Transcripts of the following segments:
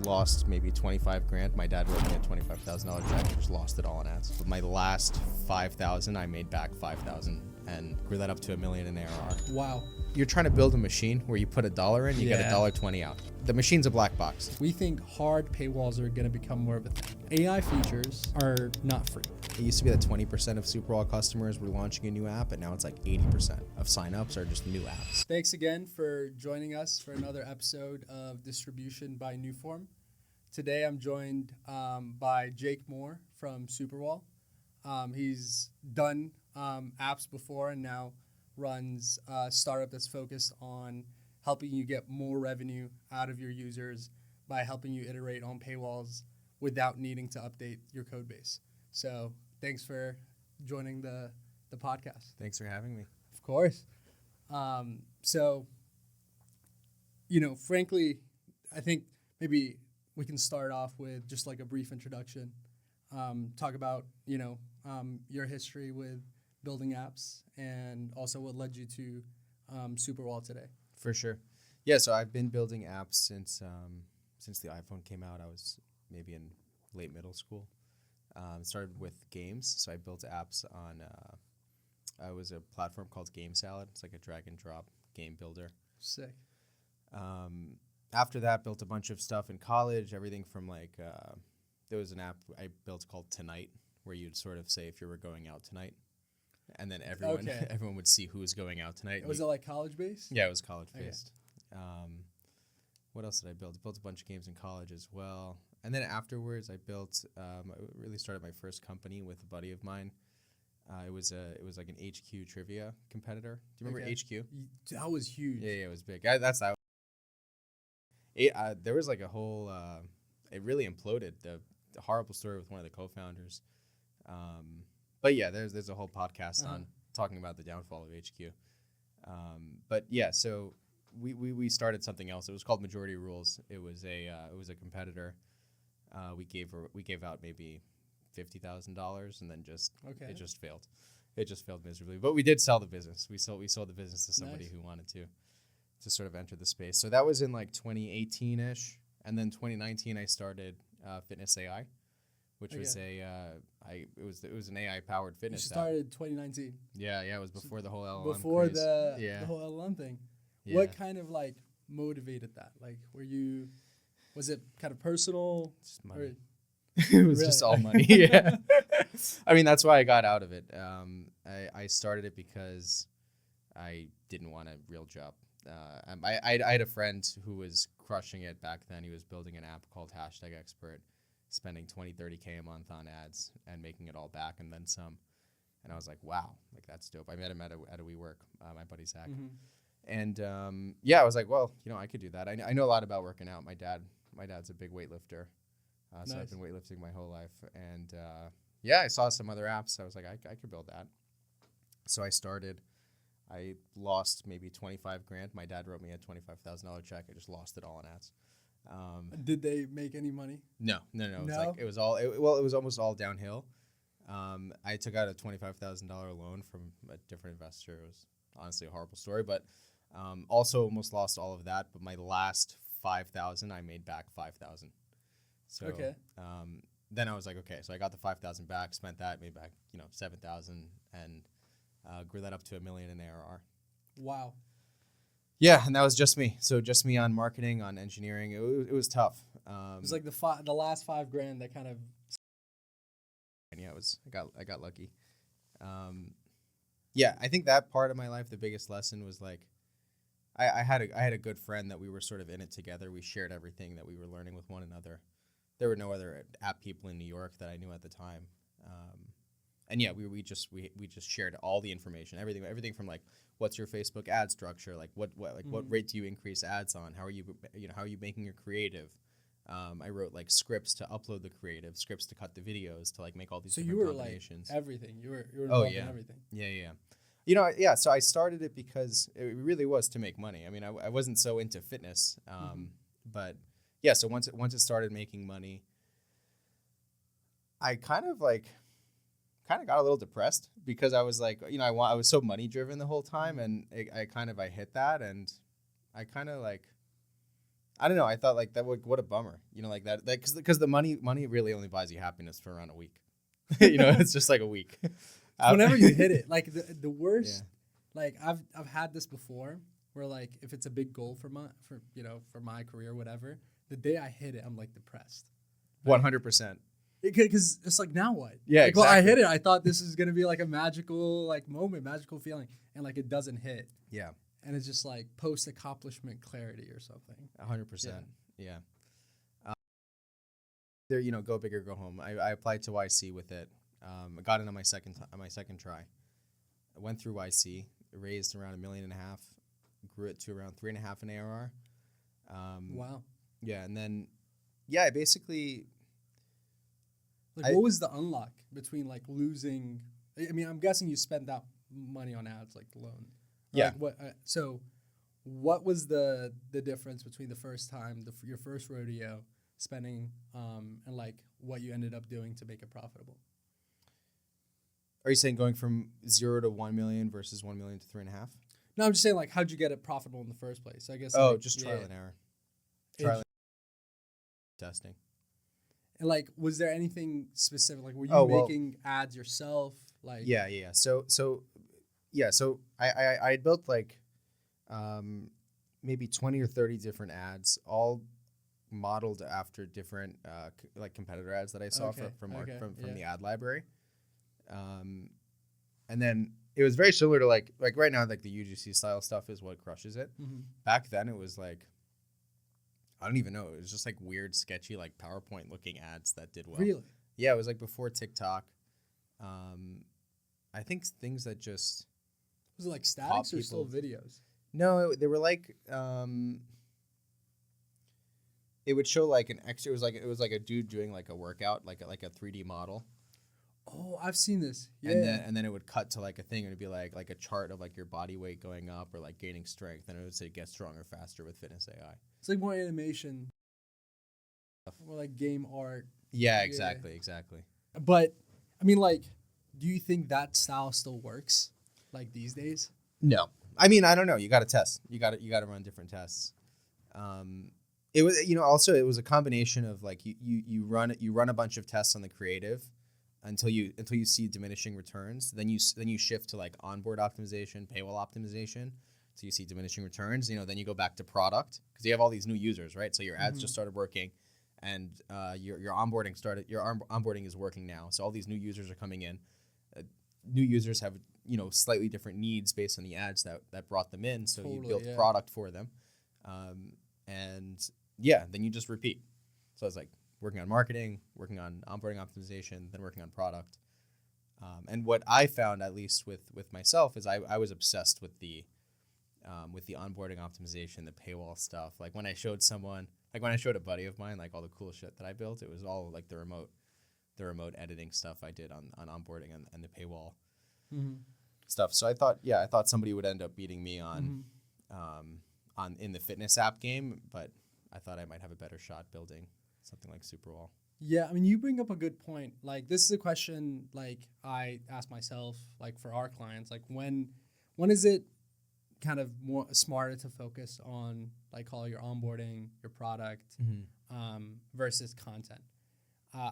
lost maybe 25 grand. My dad wrote me a $25,000 check. I just lost it all on ads. But my last 5,000, I made back 5,000 and grew that up to $1 million in ARR. Wow. You're trying to build a machine where you put $1 in, you get $1.20 out. The machine's a black box. We think hard paywalls are going to become more of a thing. AI features are not free. It used to be that 20% of Superwall customers were launching a new app, and now it's like 80% of signups are just new apps. Thanks again for joining us for another episode of Distribution by NewForm. Today I'm joined by Jake Moore from Superwall. He's done apps before and now runs a startup that's focused on helping you get more revenue out of your users by helping you iterate on paywalls without needing to update your code base. So thanks for joining the podcast. Thanks for having me. Of course. Frankly, I think maybe we can start off with just like a brief introduction. Talk about, your history with building apps and also what led you to Superwall today. For sure. Yeah, so I've been building apps since the iPhone came out. I was maybe in late middle school. Started with games, so I built apps on. I was a platform called Game Salad. It's like a drag and drop game builder. Sick. After that, built a bunch of stuff in college. Everything from there was an app I built called Tonight, where you'd sort of say if you were going out tonight, and then everyone would see who was going out tonight. Was it like college based? Yeah, it was college based. Okay. What else did I build? I built a bunch of games in college as well. And then afterwards, I built. I really started my first company with a buddy of mine. It was like an HQ trivia competitor. Do you remember HQ? That was huge. Yeah, it was big. There was like a whole. It really imploded. The horrible story with one of the co-founders. But yeah, there's a whole podcast on talking about the downfall of HQ. But yeah, so we started something else. It was called Majority Rules. It was a competitor. We gave out maybe $50,000 and then it just failed. It just failed miserably. But we did sell the business. We sold the business to somebody who wanted to sort of enter the space. So that was in like 2018-ish. And then 2019 I started Fitness AI, which was it was an AI powered fitness app. You started 2019. Yeah, it was before the whole LLM before craze. the whole LLM thing. Yeah. What kind of like motivated that? Like, was it kind of personal? Just money. It was just all money. Yeah. I mean, that's why I got out of it. I started it because I didn't want a real job. I had a friend who was crushing it back then. He was building an app called #Expert, spending 20-30K a month on ads and making it all back and then some. And I was like, wow, like that's dope. I met him at a WeWork, my buddy Zach. Mm-hmm. And I was like, well, I could do that. I know a lot about working out. My dad's a big weightlifter. So I've been weightlifting my whole life. And I saw some other apps. I was like, I could build that. So I started. I lost maybe 25 grand. My dad wrote me a $25,000 check. I just lost it all on ads. Did they make any money? No. It was almost all downhill. I took out a $25,000 loan from a different investor. It was honestly a horrible story, but also almost lost all of that. But my last 5,000, I made back 5,000. So then I was like, okay, so I got the 5,000 back, spent that, made back 7,000, and grew that up to $1 million in ARR. Wow. Yeah, and that was just me. So just me on marketing, on engineering. It was tough. It was like the last $5,000 that kind of. Yeah, I got lucky. I think that part of my life, the biggest lesson was like, I had a good friend that we were sort of in it together. We shared everything that we were learning with one another. There were no other app people in New York that I knew at the time. We just shared all the information, everything from like, what's your Facebook ad structure? Like what rate do you increase ads on? How are you making your creative? I wrote like scripts to upload the creative, scripts to cut the videos, to like make all these different combinations. So you were like everything. You were involved in everything. Yeah. So I started it because it really was to make money. I mean, I wasn't so into fitness, but yeah. So once it started making money, I kind of got a little depressed because I was like, I was so money driven the whole time, and I hit that, and I kind of I don't know. I thought like that. What a bummer. You know, like that because the money really only buys you happiness for around a week. You know, it's just like a week. Whenever you hit it, like the worst. Yeah. Like I've had this before, where like if it's a big goal for my career or whatever, the day I hit it, I'm like depressed. 100%. Because it's like, now what? Yeah, like, exactly. Well, I hit it. I thought this is gonna be like a magical like moment, magical feeling, and like it doesn't hit. Yeah. And it's just like post accomplishment clarity or something. 100%. Yeah. There, you know, go big or go home. I applied to YC with it. I got it on my second try. I went through YC, raised around $1.5 million, grew it to around 3.5 in ARR. Wow. Yeah, and then I basically. Like, what was the unlock between like losing? I mean, I'm guessing you spent that money on ads like alone. Yeah. Like, what? So, what was the difference between the first time, your first rodeo, spending, and like what you ended up doing to make it profitable? Are you saying going from 0 to 1 million versus 1 million to 3.5? No, I'm just saying like how'd you get it profitable in the first place? I guess. Just trial and error. Trial and testing. And like, was there anything specific? Like, were you making ads yourself? Like, yeah. So I had built like, maybe 20 or 30 different ads, all modeled after different like competitor ads that I saw from the ad library. And then it was very similar to like right now, like the UGC style stuff is what crushes it. Mm-hmm. Back then it was like, I don't even know. It was just like weird, sketchy, like PowerPoint looking ads that did well. Really? Yeah, it was like before TikTok. I think things that just was it like statics or still videos? No, they were like it would show like an extra. It was like a dude doing like a workout, like a 3D model. Oh, I've seen this. Yeah. And then it would cut to like a thing, and it'd be like a chart of like your body weight going up or like gaining strength, and it would say get stronger faster with Fitness AI. It's like more animation, more like game art. Yeah, exactly. But I mean, like, do you think that style still works like these days? No, I mean, I don't know. You got to test. You got to run different tests. It was, you know, also it was a combination of like you run a bunch of tests on the creative until you see diminishing returns. Then you shift to like onboard optimization, paywall optimization. So you see diminishing returns. You know, then you go back to product because you have all these new users, right? So your ads just started working, and your onboarding started. Your onboarding is working now. So all these new users are coming in. New users have, you know, slightly different needs based on the ads that brought them in. So you built product for them, and then you just repeat. So it's like working on marketing, working on onboarding optimization, then working on product. And what I found, at least with myself, is I was obsessed with the onboarding optimization, the paywall stuff. Like when I showed a buddy of mine, like all the cool shit that I built, it was all like the remote editing stuff I did on onboarding and the paywall stuff. So I thought somebody would end up beating me on in the fitness app game, but I thought I might have a better shot building something like Superwall. Yeah, I mean, you bring up a good point. Like, this is a question like I ask myself, like for our clients, like when is it kind of more smarter to focus on like all your onboarding, your product, versus content?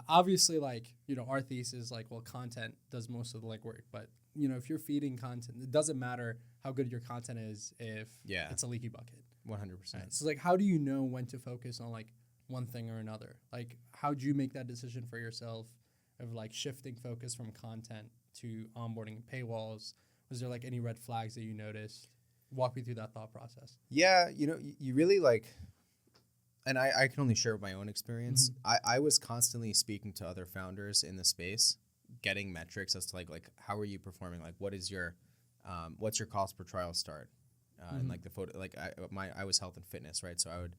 Obviously, like, you know, our thesis is like, well, content does most of the legwork, but you know, if you're feeding content, it doesn't matter how good your content is if it's a leaky bucket. 100%. Right? So like, how do you know when to focus on like one thing or another? Like, how'd you make that decision for yourself of like shifting focus from content to onboarding and paywalls? Was there like any red flags that you noticed? Walk me through that thought process. Yeah, you know, you really like, and I can only share my own experience. I was constantly speaking to other founders in the space, getting metrics as to like how are you performing? Like, what is your what's your cost per trial start? And like the photo, like I was health and fitness, right? So I would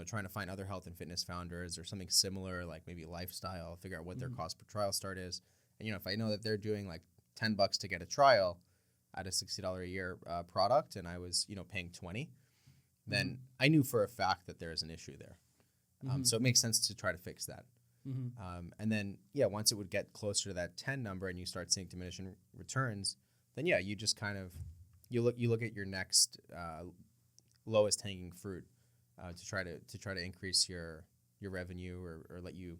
trying to find other health and fitness founders or something similar, like maybe lifestyle, figure out what their cost per trial start is. And, you know, if I know that they're doing like $10 to get a trial at a $60 a year product, and I was, you know, paying 20, then I knew for a fact that there is an issue there. So it makes sense to try to fix that. And then, once it would get closer to that 10 number and you start seeing diminishing returns, then you just kind of, you look at your next lowest hanging fruit to try to increase your revenue or let you.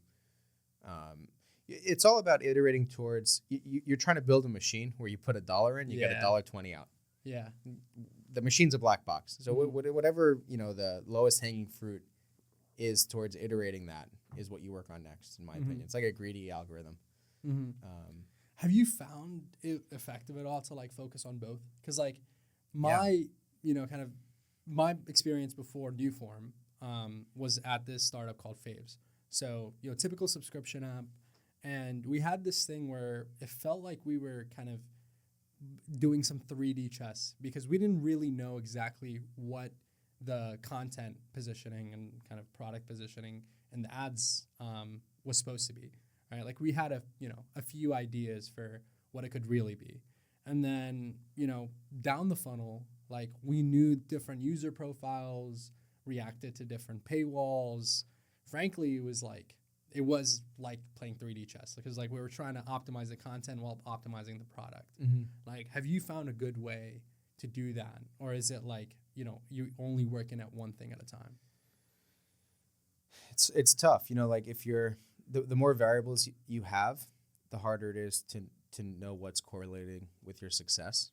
It's all about iterating towards. You're trying to build a machine where you put $1 in, you get $1.20 out. Yeah. The machine's a black box. So whatever the lowest hanging fruit is towards iterating that is what you work on next, in my opinion. It's like a greedy algorithm. Have you found it effective at all to like focus on both? Because like my my experience before NewForm was at this startup called Faves. So typical subscription app, and we had this thing where it felt like we were kind of doing some 3D chess because we didn't really know exactly what the content positioning and kind of product positioning and the ads was supposed to be, right? Like we had a few ideas for what it could really be. And then, down the funnel, like we knew different user profiles, reacted to different paywalls. Frankly, it was like playing 3D chess because like we were trying to optimize the content while optimizing the product. Like, have you found a good way to do that? Or is it like, you only working at one thing at a time? It's tough. Like if you're, the more variables you have, the harder it is to know what's correlating with your success.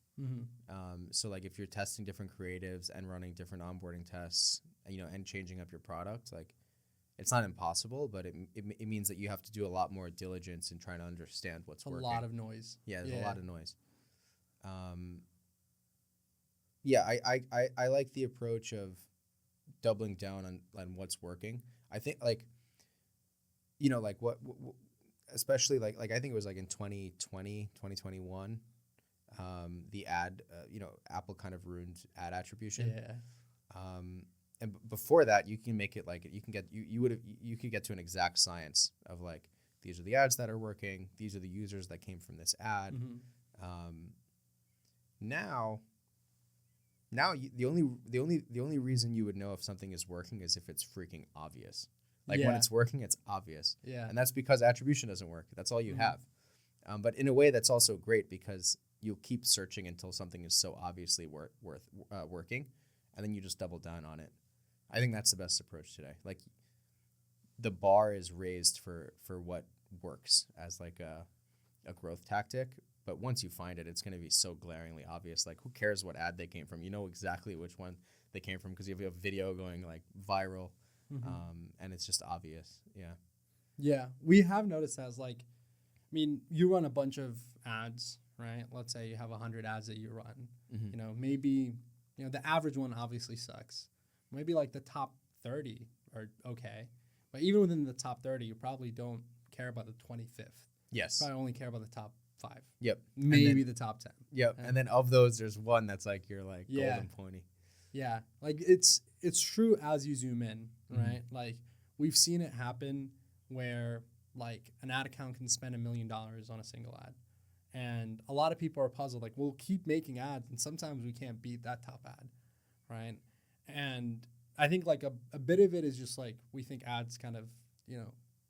So like if you're testing different creatives and running different onboarding tests, and changing up your product, like it's not impossible, but it means that you have to do a lot more diligence in trying to understand what's working. A lot of noise. Yeah, there's a lot of noise. I like the approach of doubling down on what's working. I think like, like what especially like I think it was like in 2020, 2021, the ad, Apple kind of ruined ad attribution. Yeah. And before that, you can make it like you could get to an exact science of like, these are the ads that are working, these are the users that came from this ad. Now the only reason you would know if something is working is if it's freaking obvious. Like when it's working, it's obvious. Yeah. And that's because attribution doesn't work. That's all you have. But in a way, that's also great because you'll keep searching until something is so obviously working, and then you just double down on it. I think that's the best approach today. Like the bar is raised for what works as like a growth tactic. But once you find it, it's going to be so glaringly obvious. Like, who cares what ad they came from? You know exactly which one they came from because you have a video going like viral, and it's just obvious. Yeah. Yeah, we have noticed that. Like, I mean, you run a bunch of ads, right? Let's say you have 100 ads that you run. Maybe the average one obviously sucks. Maybe like the top 30 are okay, but even within the top 30, you probably don't care about the 25th. Yes. You probably only care about the top 5. Yep. Maybe the top 10. Yep. And then of those, there's one that's like your like golden pony. Yeah. Like it's true as you zoom in, right? Like we've seen it happen where like an ad account can spend $1 million on a single ad. And a lot of people are puzzled, like we'll keep making ads and sometimes we can't beat that top ad, right? And I think like a bit of it is just like we think ads kind of,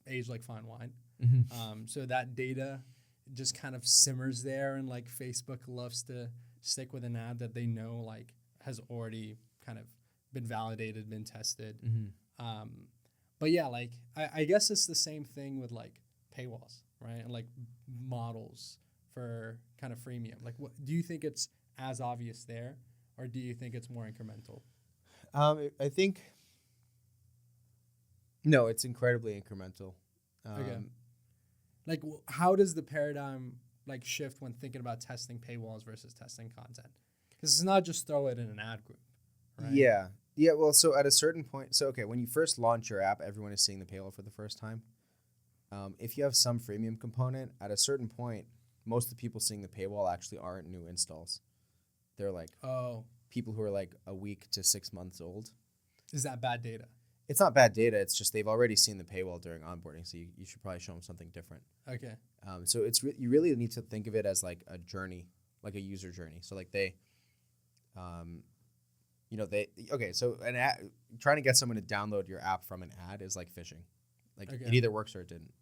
age like fine wine. So that data just kind of simmers there, and like Facebook loves to stick with an ad that they know like has already kind of been validated, been tested. But yeah, like I guess it's the same thing with like paywalls, right? And like models for kind of freemium. Like, what do you think it's as obvious there, or do you think it's more incremental? I think no, it's incredibly incremental. Okay. Like, how does the paradigm like shift when thinking about testing paywalls versus testing content? Because it's not just throw it in an ad group, right? Yeah. Well, so at a certain point, when you first launch your app, everyone is seeing the paywall for the first time. If you have some freemium component, at a certain point, most of the people seeing the paywall actually aren't new installs. They're like people who are like a week to 6 months old. Is that bad data? It's not bad data. It's just they've already seen the paywall during onboarding, so you should probably show them something different. Okay. So it's you really need to think of it as like a journey, like a user journey. So like so an ad, trying to get someone to download your app from an ad is like fishing. Like it either works or it didn't.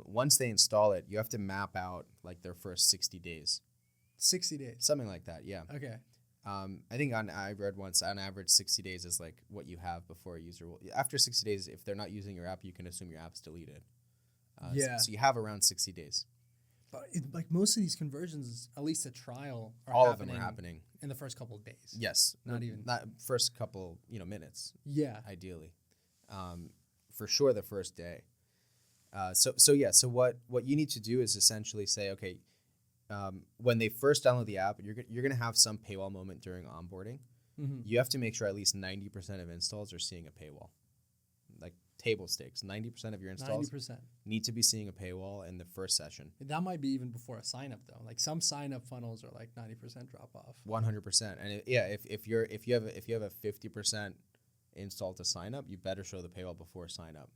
Once they install it, you have to map out like their first 60 days. 60 days. Something like that, yeah. Okay. I think I read once on average 60 days is like what you have before a user will. After 60 days, if they're not using your app, you can assume your app's deleted. So you have around 60 days. But like most of these conversions, at least a trial, All of them are happening in the first couple of days. Yes, not first couple minutes. Yeah, ideally, for sure the first day. So what you need to do is essentially say, okay, when they first download the app, you're gonna have some paywall moment during onboarding. Mm-hmm. You have to make sure at least 90% of installs are seeing a paywall. Like table stakes, 90% of your installs 90%. need to be seeing a paywall in the first session. That might be even before a sign up though. Like some sign up funnels are like 90% drop off. 100%. And if you have a 50% install to sign up, you better show the paywall before sign up.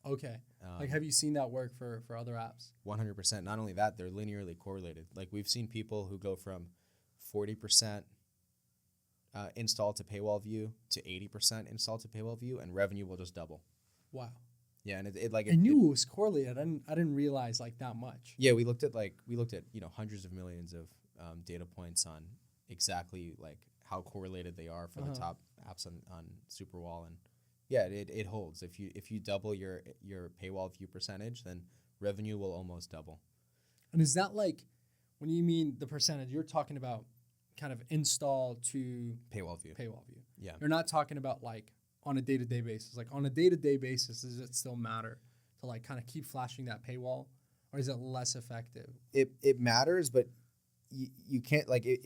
Okay. Like, have you seen that work for other apps? 100%. Not only that, they're linearly correlated. Like we've seen people who go from 40% install to paywall view to 80% install to paywall view, and revenue will just double. Wow. Yeah, and I knew it was correlated. I didn't realize like that much. Yeah, we looked at hundreds of millions of data points on exactly like how correlated they are for the top apps on Superwall, and yeah, it holds. If you double your paywall view percentage, then revenue will almost double. And is that like, when you mean the percentage, you're talking about kind of install to paywall view? Paywall view. Yeah. You're not talking about like on a day-to-day basis. Like on a day-to-day basis, does it still matter to like kind of keep flashing that paywall, or is it less effective? It matters, but you can't like it.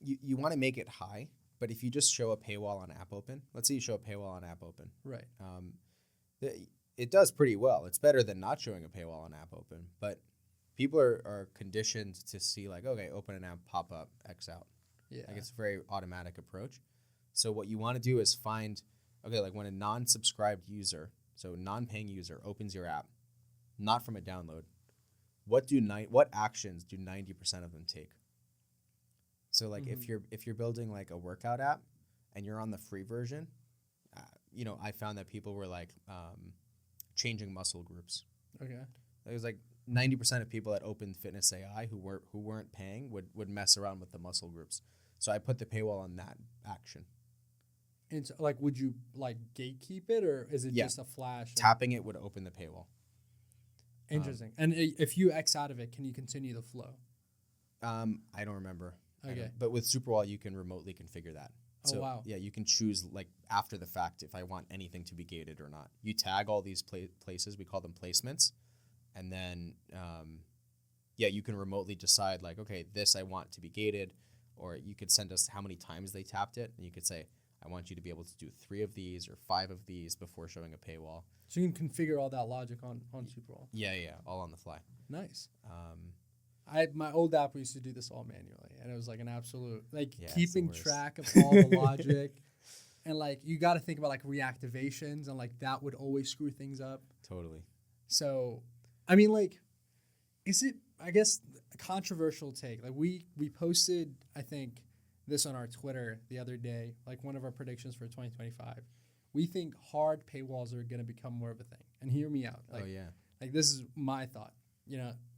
You want to make it high. But if you just show a paywall on app open, let's say you show a paywall on app open. Right. It does pretty well. It's better than not showing a paywall on app open. But people are conditioned to see like, okay, open an app, pop up, X out. Yeah. Like it's a very automatic approach. So what you want to do is find, okay, like when a non-subscribed user, so non-paying user opens your app, not from a download, what actions do 90% of them take? So like if you're building like a workout app and you're on the free version, I found that people were like changing muscle groups. Okay. It was like 90% of people that opened Fitness AI who weren't paying would mess around with the muscle groups. So I put the paywall on that action. And so, like, would you like gatekeep it, or is it just a flash? Tapping it would open the paywall. Interesting. And if you X out of it, can you continue the flow? I don't remember. Okay. But with Superwall, you can remotely configure that. Oh, wow. Yeah, you can choose like after the fact if I want anything to be gated or not. You tag all these places. We call them placements. And then, you can remotely decide like, okay, this I want to be gated. Or you could send us how many times they tapped it. And you could say, I want you to be able to do 3 of these or 5 of these before showing a paywall. So you can configure all that logic on Superwall. Yeah, all on the fly. Nice. My old app, we used to do this all manually, and it was like an absolute keeping track of all the logic, and like you got to think about like reactivations, and like that would always screw things up. Totally. So, I mean, like, is it? I guess a controversial take. Like we posted, I think, this on our Twitter the other day. Like one of our predictions for 2025. We think hard paywalls are going to become more of a thing. And hear me out. Like, like this is my thought.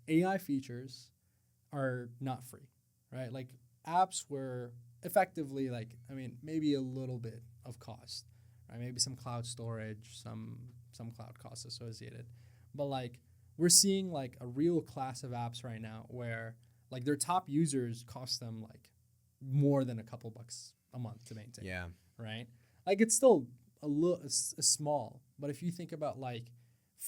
AI features are not free, right? Like apps were effectively like, maybe a little bit of cost, right? Maybe some cloud storage, some cloud costs associated. But like we're seeing like a real class of apps right now where like their top users cost them like more than a couple bucks a month to maintain. Yeah. Right? Like it's still a small, but if you think about like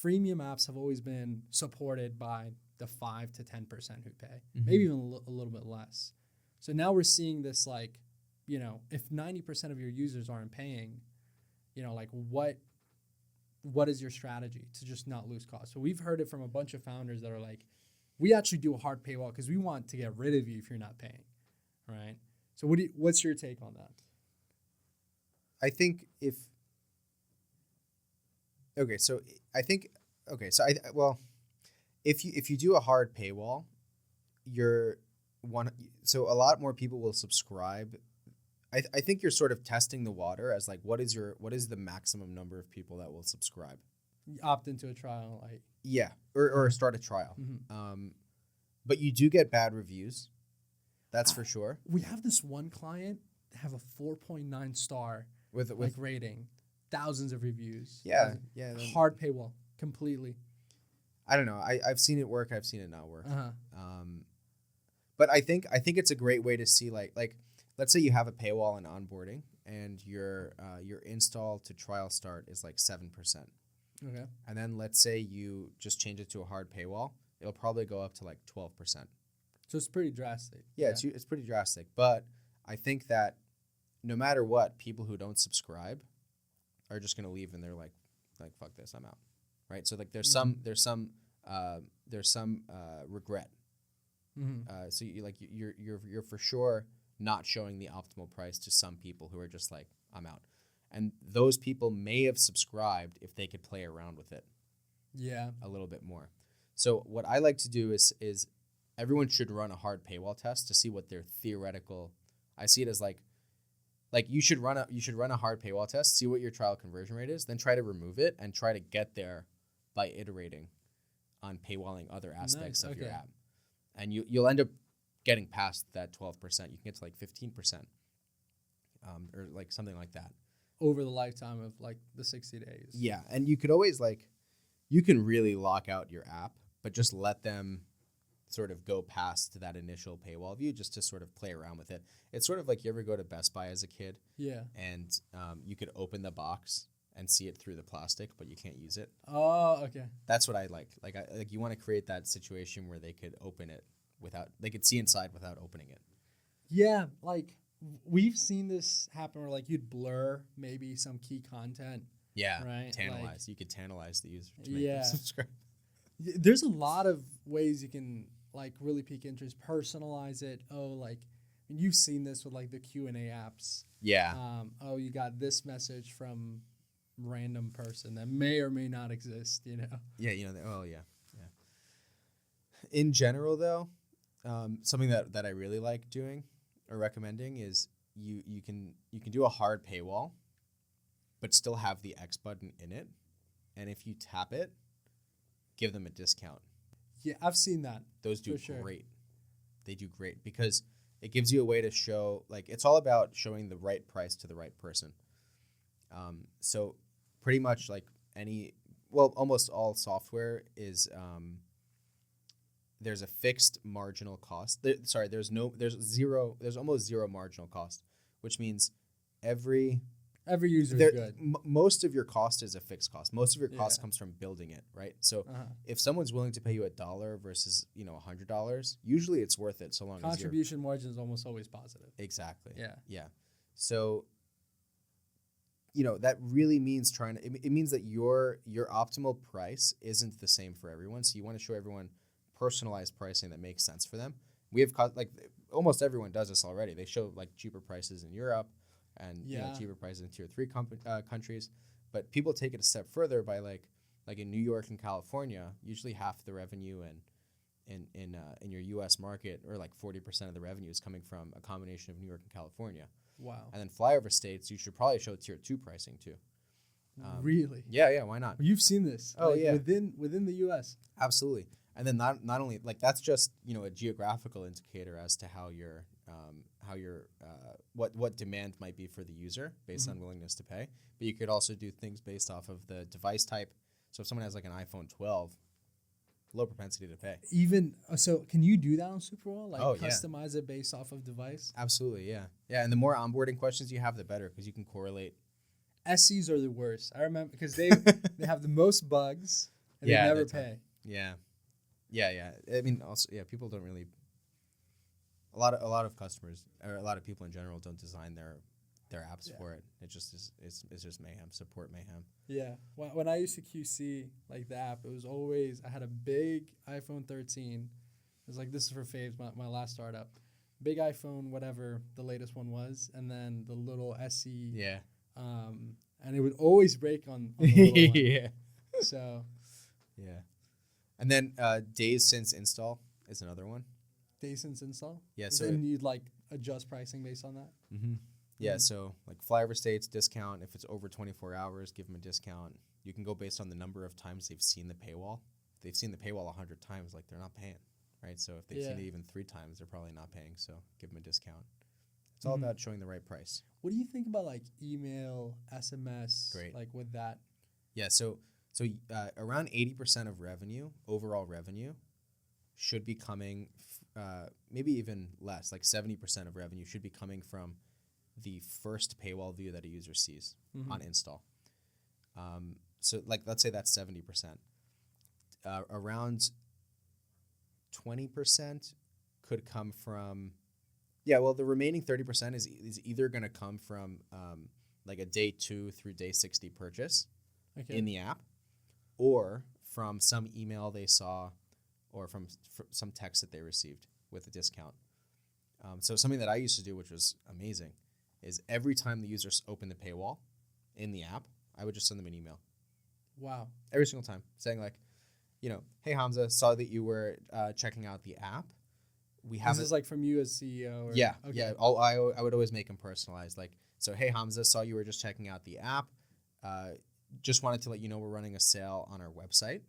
freemium apps have always been supported by the 5 to 10% who pay, maybe even a little bit less. So now we're seeing this like, if 90% of your users aren't paying, like what is your strategy to just not lose cost? So we've heard it from a bunch of founders that are like, we actually do a hard paywall because we want to get rid of you if you're not paying, right? So what's your take on that? I think if you do a hard paywall, so a lot more people will subscribe. I think you're sort of testing the water as like, what is the maximum number of people that will subscribe? Opt into a trial, like or start a trial. Mm-hmm. But you do get bad reviews. That's for sure. We have this one client have a 4.9 star with rating, thousands of reviews. Yeah. Hard paywall completely. I don't know. I've seen it work. I've seen it not work. Uh-huh. But I think it's a great way to see like let's say you have a paywall in onboarding and your install to trial start is like 7%. Okay. And then let's say you just change it to a hard paywall, it'll probably go up to like 12%. So it's pretty drastic. Yeah. It's pretty drastic. But I think that no matter what, people who don't subscribe are just gonna leave and they're like fuck this, I'm out. Right. So like there's some regret. Mm-hmm. So you're for sure not showing the optimal price to some people who are just like, I'm out. And those people may have subscribed if they could play around with it. Yeah. A little bit more. So what I like to do is everyone should run a hard paywall test to see what their theoretical. I see it as like you should run a hard paywall test, see what your trial conversion rate is, then try to remove it and try to get there by iterating on paywalling other aspects of your app. And you'll end up getting past that 12%. You can get to like 15%, or like something like that over the lifetime of like the 60 days. Yeah, and you could always you can really lock out your app, but just let them sort of go past that initial paywall view just to sort of play around with it. It's sort of like you ever go to Best Buy as a kid. Yeah. And you could open the box and see it through the plastic, but you can't use it. Oh, okay. That's what I like. Like you want to create that situation where they could open it they could see inside without opening it. Yeah, like we've seen this happen where like you'd blur maybe some key content. Yeah, right. Tantalize. You could tantalize the user to make them subscribe. There's a lot of ways you can like really pique interest, personalize it. Oh, like you've seen this with like the Q&A apps. Yeah. Oh, you got this message from random person that may or may not exist. You know. Yeah. Yeah. In general, though, something that I really like doing or recommending is you can do a hard paywall, but still have the X button in it, and if you tap it, give them a discount. Yeah, I've seen that. Those do great. They do great because it gives you a way to show, like, it's all about showing the right price to the right person. So pretty much like almost all software is there's a fixed marginal cost. There's almost zero marginal cost, which means every user is good. Most of your cost is a fixed cost. Most of your cost comes from building it, right? So if someone's willing to pay you $1 versus $100, usually it's worth it. So long contribution margin is almost always positive. Exactly. Yeah. So that really means it means that your optimal price isn't the same for everyone. So you want to show everyone personalized pricing that makes sense for them. We have almost everyone does this already. They show like cheaper prices in Europe and cheaper prices in tier 3 countries, but people take it a step further by like in New York and California, usually half the revenue in your U.S. market, or like 40% of the revenue, is coming from a combination of New York and California. Wow. And then flyover states, you should probably show tier 2 pricing too. Really? Yeah. Why not? You've seen this. Oh, yeah. Within the U.S. Absolutely. And then not only like that's just a geographical indicator as to how your what demand might be for the user based on willingness to pay. But you could also do things based off of the device type. So if someone has like an iPhone 12, low propensity to pay. Even so, can you do that on Superwall? Like customize it based off of device? Absolutely, yeah. And the more onboarding questions you have, the better, because you can correlate. SEs are the worst. I remember because they have the most bugs and they never pay. Yeah. I mean, also, people don't really. A lot of customers, or a lot of people in general, don't design their apps for it. It just is. It's just mayhem. Support mayhem. Yeah. When I used to QC like the app, it was always, I had a big iPhone 13. It was like, this is for faves, my last startup. Big iPhone, whatever the latest one was, and then the little SE. Yeah. And it would always break on the little one. Yeah. So. Yeah. And then days since install is another one. Days since install? Yeah. So then you'd like adjust pricing based on that? Mm-hmm. Yeah. So like flyover states, discount. If it's over 24 hours, give them a discount. You can go based on the number of times they've seen the paywall. If they've seen the paywall 100 times, like, they're not paying, right? So if they've seen it even 3 times, they're probably not paying. So give them a discount. It's all about showing the right price. What do you think about like email, SMS, Great. like with that? Yeah, so around 80% of revenue, overall revenue, should be coming, maybe even less, like 70% of revenue should be coming from the first paywall view that a user sees on install. So like, let's say that's 70%. Around 20% could come from, the remaining 30% is either going to come from like a day 2 through day 60 purchase in the app, or from some email they saw, or from some text that they received with a discount. So something that I used to do, which was amazing, is every time the users open the paywall in the app, I would just send them an email. Wow. Every single time, saying like, hey Hamza, saw that you were checking out the app. This is like from you as CEO? Or, yeah. I would always make them personalized. Like, so hey Hamza, saw you were just checking out the app. Just wanted to let you know we're running a sale on our website.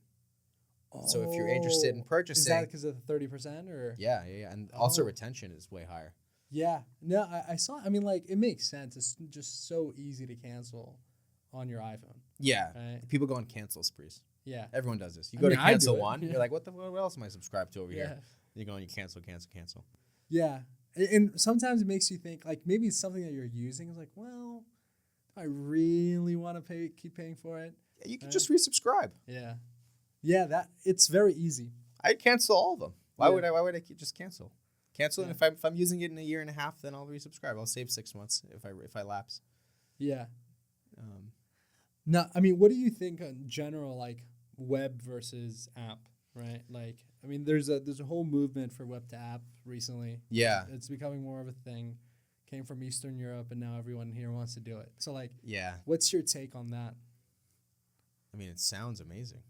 So if you're interested in purchasing, is that because of the 30% or? Yeah, and also retention is way higher. Yeah, no, I saw. I mean, like, it makes sense. It's just so easy to cancel on your iPhone. Yeah, right? People go on cancel sprees. Yeah, everyone does this. You go to cancel one, you're like, what else am I subscribed to over here? You go and you cancel. Yeah, and sometimes it makes you think like maybe it's something that you're using. It's like, well, I really want to keep paying for it. Yeah, you can just resubscribe. Yeah, that it's very easy. I cancel all of them. Why would I just cancel? And if I'm using it in a year and a half, then I'll resubscribe. I'll save 6 months if I lapse. Yeah. No, I mean, what do you think in general, like web versus app, right? Like, I mean, there's a whole movement for web to app recently. Yeah. It's becoming more of a thing. Came from Eastern Europe, and now everyone here wants to do it. So, like, what's your take on that? I mean, it sounds amazing,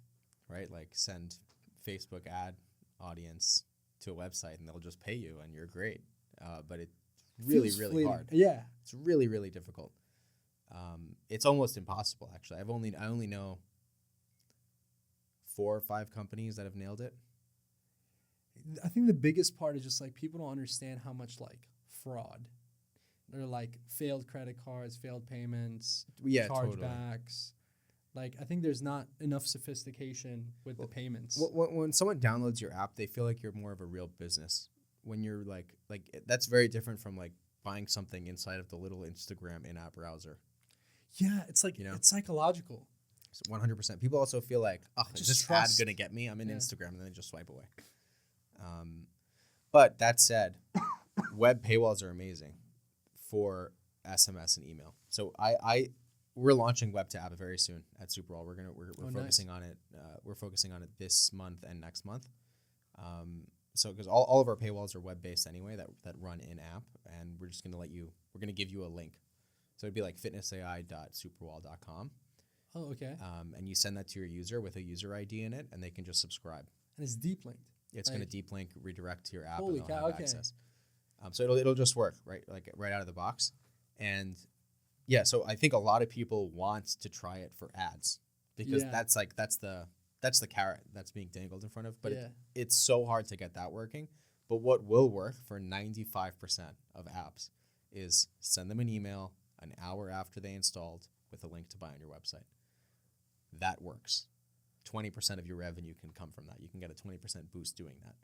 right? Like, send Facebook ad audience to a website, and they'll just pay you, and you're great. But it's really, really hard. Yeah. It's really, really difficult. It's almost impossible, actually. I only know 4 or 5 companies that have nailed it. I think the biggest part is just like people don't understand how much like fraud or like failed credit cards, failed payments, chargebacks. Like, I think there's not enough sophistication with the payments. When someone downloads your app, they feel like you're more of a real business. When you're like that's very different from like buying something inside of the little Instagram in-app browser. Yeah, it's like, it's psychological. 100%. People also feel like, is this ad going to get me? I'm in Instagram, and then they just swipe away. But that said, web paywalls are amazing for SMS and email. So we're launching web to app very soon at Superwall. We're focusing on it. We're focusing on it this month and next month. So because all of our paywalls are web based anyway, that run in app, and we're just we're going to give you a link. So it'd be like fitnessai.superwall.com. Oh, okay. And you send that to your user with a user ID in it, and they can just subscribe. And it's deep linked. It's going to deep link, redirect to your app, holy and they'll cow, have access. So it'll just work right out of the box. And yeah, so I think a lot of people want to try it for ads because that's the carrot that's being dangled in front of. But it's so hard to get that working. But what will work for 95% of apps is send them an email an hour after they installed with a link to buy on your website. That works. 20% of your revenue can come from that. You can get a 20% boost doing that.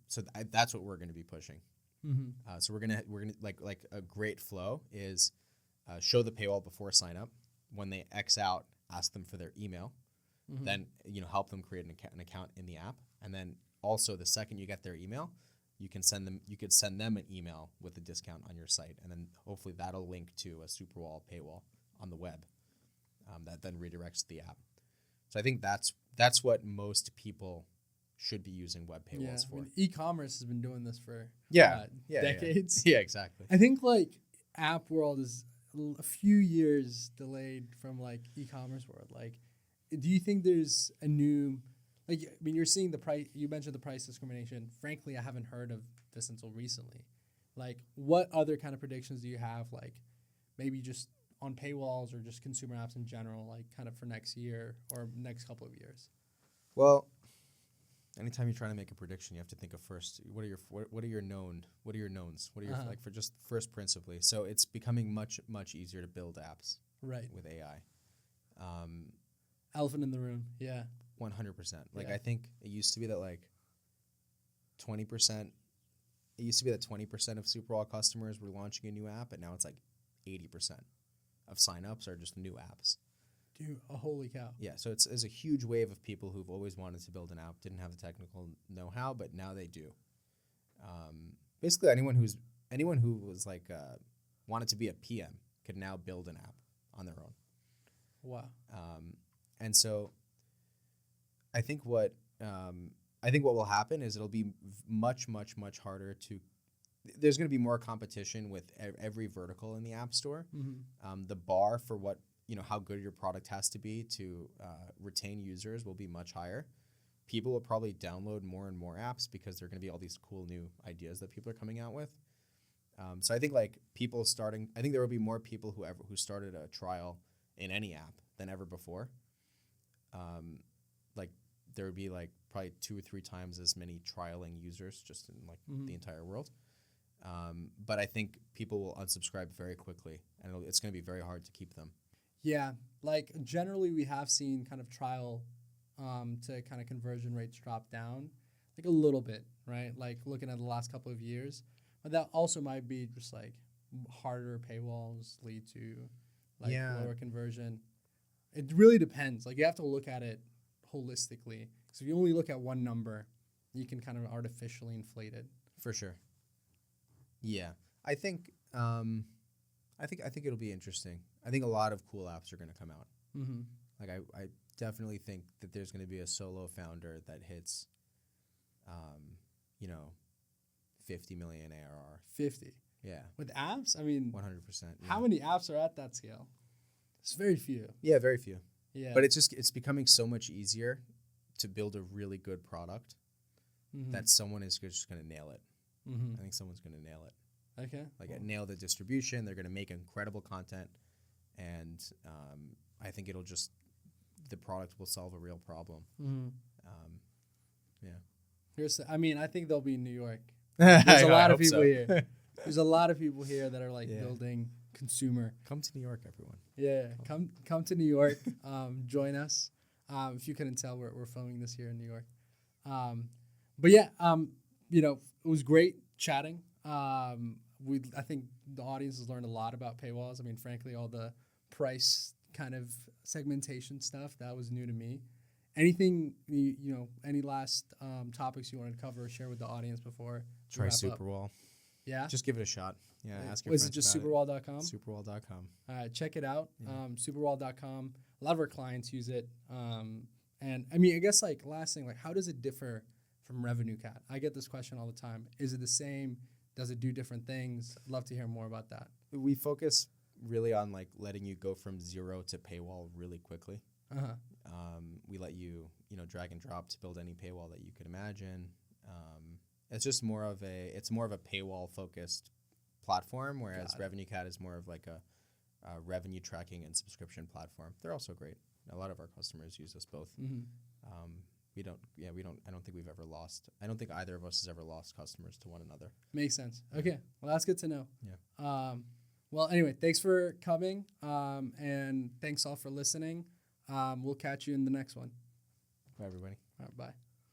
So that's what we're going to be pushing. Mm-hmm. So we're gonna like a great flow is show the paywall before sign up. When they X out, ask them for their email. Mm-hmm. Then help them create an account in the app, and then also the second you get their email, you could send them an email with a discount on your site, and then hopefully that'll link to a Superwall paywall on the web that then redirects the app. So I think that's what most people should be using web paywalls for. I mean, e-commerce has been doing this for decades. Yeah, exactly. I think like app world is a few years delayed from like e-commerce world. Like, do you think there's a new, like, I mean, you're seeing the price, you mentioned the price discrimination. Frankly, I haven't heard of this until recently. Like, what other kind of predictions do you have? Like, maybe just on paywalls or just consumer apps in general, like kind of for next year or next couple of years? Well, Anytime you're trying to make a prediction, you have to think of first. What are your knowns? What are your like for just first principally? So it's becoming much easier to build apps Right. with AI. Elephant in the room. Yeah. 100%. Like Yeah. I think it used to be that like 20%. It used to be that 20% of Superwall customers were launching a new app, and now it's like 80% of signups are just new apps. Dude, holy cow. Yeah, so it's a huge wave of people who've always wanted to build an app, didn't have the technical know-how, but now they do. Basically, anyone who was like wanted to be a PM could now build an app on their own. Wow. And so, I think what will happen is it'll be much harder to. There's going to be more competition with every vertical in the App Store. Mm-hmm. The bar for what how good your product has to be to retain users will be much higher. People will probably download more and more apps because there are going to be all these cool new ideas that people are coming out with. So I think like I think there will be more people who started a trial in any app than ever before. Like there would be like probably 2 or 3 times as many trialing users just in like the entire world. But I think people will unsubscribe very quickly, and it's going to be very hard to keep them. Yeah, like generally we have seen kind of trial to kind of conversion rates drop down like a little bit, right? Like looking at the last couple of years. But that also might be just like harder paywalls lead to like lower conversion. It really depends. Like you have to look at it holistically. Because if you only look at one number, you can kind of artificially inflate it. For sure. Yeah, I think it'll be interesting. I think a lot of cool apps are going to come out. Mm-hmm. Like I definitely think that there's going to be a solo founder that hits, 50 million ARR. 50. Yeah. With apps, I mean, 100%. Yeah. How many apps are at that scale? It's very few. Yeah, very few. Yeah. But it's becoming so much easier to build a really good product that someone is just going to nail it. Mm-hmm. I think someone's going to nail it. Okay. Like nail the distribution. They're going to make incredible content, and I think the product will solve a real problem. Mm-hmm. Yeah. I think they'll be in New York. There's a lot of people here. There's a lot of people here that are like building consumer. Come to New York, everyone. Yeah, come to New York. Join us. If you couldn't tell, we're filming this here in New York. But yeah, it was great chatting. I think the audience has learned a lot about paywalls. I mean, frankly, all the price kind of segmentation stuff that was new to me. Anything any last topics you wanted to cover or share with the audience before? Try Superwall. Yeah, just give it a shot. Yeah, ask your friends. Was it just superwall.com? Superwall.com. Superwall.com. Check it out. Yeah. Superwall.com. A lot of our clients use it. And I mean, I guess like last thing, like how does it differ from Revenue Cat? I get this question all the time. Is it the same? Does it do different things? I'd love to hear more about that. We focus really on like letting you go from zero to paywall really quickly. Uh-huh. We let you, drag and drop to build any paywall that you could imagine. It's just more of a paywall focused platform, whereas Revenue Cat is more of like a revenue tracking and subscription platform. They're also great. A lot of our customers use us both. Mm-hmm. I don't think we've ever lost. I don't think either of us has ever lost customers to one another. Makes sense. Okay. Well, that's good to know. Yeah. Well, anyway, thanks for coming. And thanks all for listening. We'll catch you in the next one. Bye, everybody. All right, bye.